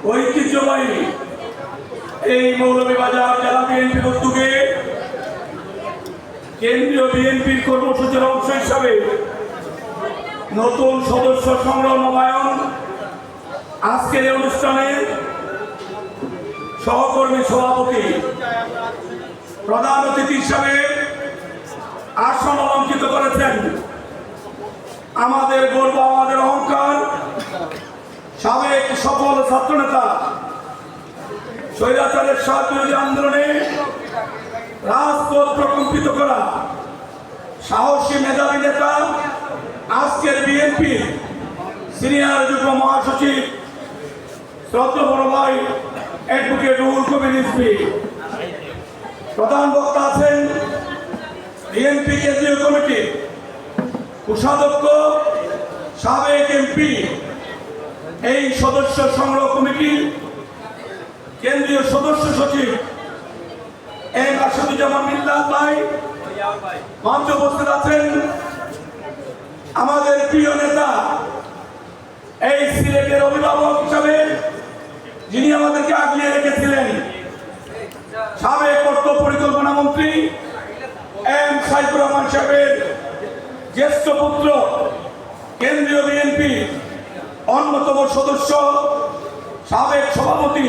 ঐতিহ্যবাহী এই মৌলভীবাজার জেলা বিএনপির উদ্যোগে কেন্দ্রীয় বিএনপির কর্মসূচির অংশ হিসাবে নতুন সদস্য সংগ্রহ নবায়ন আজকের এই অনুষ্ঠানে সহকর্মী সভাপতি প্রধান অতিথি হিসাবে আসন অলঙ্কিত করেছেন আমাদের গর্ব, আমাদের অহংকার, সাবেক সফল ছাত্রনেতা, স্বৈরাচারের বিরোধী আন্দোলনে রাজপথ প্রকম্পিত করা সাহসী মেধাবী নেতা, আজকের বিএনপি সিনিয়র যুগ্ম মহাসচিব শ্রদ্ধেয় বড় ভাই অ্যাডভোকেট রুহুল কবির রিজভী। প্রধান বক্তা আছেন বিএনপি কেন্দ্রীয় কমিটির কোষাধ্যক্ষ, সাবেক এমপি, এই সদস্য সংগ্রহ কমিটির কেন্দ্রীয় সদস্য সচিব এম আসাদুজ্জামান মিল্লাত ভাই। মঞ্চে উপস্থিত আছেন আমাদের প্রিয় নেতা, এই সিলেটের অভিভাবক হিসাবে যিনি আমাদেরকে আগিয়ে রেখেছিলেন, সাবেক অর্থ পরিকল্পনা মন্ত্রী এম সাইফুর রহমান সাহেবের জ্যেষ্ঠ পুত্র, কেন্দ্রীয় বিএনপি অন্যতম সদস্য, সাবেক সভাপতি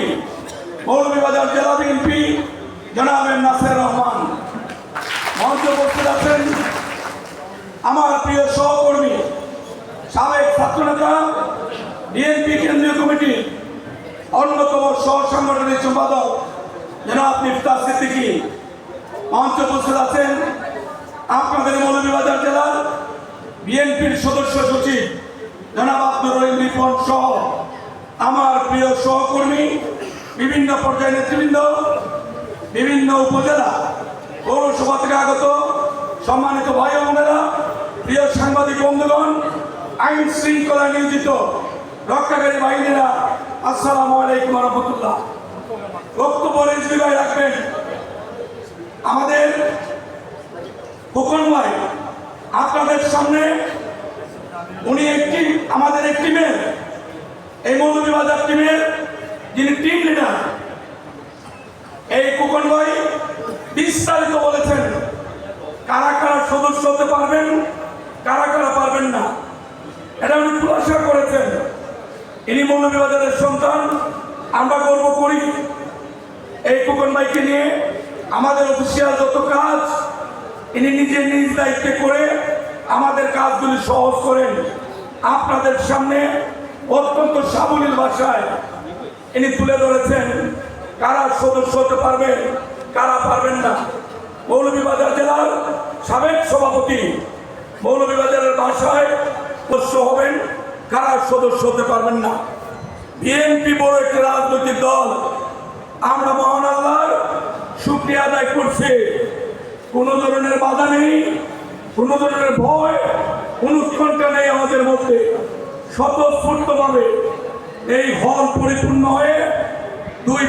মৌলভীবাজার জেলা বিএনপি জনাব এম নাসির রহমান। মঞ্চে উপস্থিত আছেন আমার প্রিয় সহকর্মী, সাবেক ছাত্রনেতা, বিএনপি কেন্দ্রীয় কমিটির অন্যতম সহ সাংগঠনিক সম্পাদক জনাব মিফতাহ সিদ্দিকী। মঞ্চে উপস্থিত আছেন আপনাদের মৌলভীবাজার জেলার বিএনপির সদস্য সচিব জনাব আব্দুর রহিম রিপন সহ আমার প্রিয় সহকর্মী, বিভিন্ন পর্যায়ের নেতৃবৃন্দ, বিভিন্ন উপজেলা পৌরসভা থেকে আগত সম্মানিত ভাই বোনেরা, প্রিয় সাংবাদিক বন্ধুগণ, আইন শৃঙ্খলা নিয়োজিত রক্ষাকারী বাহিনীরা, আসসালামু আলাইকুম ওয়া রাহমাতুল্লাহ। বক্তব্য রিজভী ভাই রাখবেন। আমাদের খোকন ভাই আপনাদের সামনে, উনি আমাদের এক টিমের, এই মৌলভীবাজার টিমের যিনি টিম লিডার, এই খোকন ভাই বিস্তারিত বলেছেন কারা কারা সদস্য হতে পারবেন, কারা কারা পারবেন না, এটা উনি খুলাসা করেছেন। ইনি মৌলভীবাজারের সন্তান, আমরা গর্ব করি এই খোকন ভাইকে নিয়ে। আমাদের অফিসিয়াল যত কাজ ইনি নিজে নিজ দায়িত্বে করে আমাদের কাজগুলি সহজ করেন। আপনাদের সামনে অত্যন্ত সাবলীল ভাষায় ইনি তুলে ধরেছেন কারা সদস্য হতে পারবেন, কারা পারবেন না। মৌলভীবাজার জেলার সাবেক সভাপতি, মৌলভীবাজারের ভাষায় সদস্য হবেন, কারা সদস্য হতে পারবেন না। বিএনপি বড় একটি রাজনৈতিক দল, আমরা মহান আল্লাহর শুকরিয়া আদায় করছি। কোনো ধরনের বাধা নেই, কোনো ধরনের ভয়, উৎকণ্ঠা নেই আমাদের মধ্যে। স্বতঃস্ফূর্তভাবে এই হল পরিপূর্ণ হয়ে দুই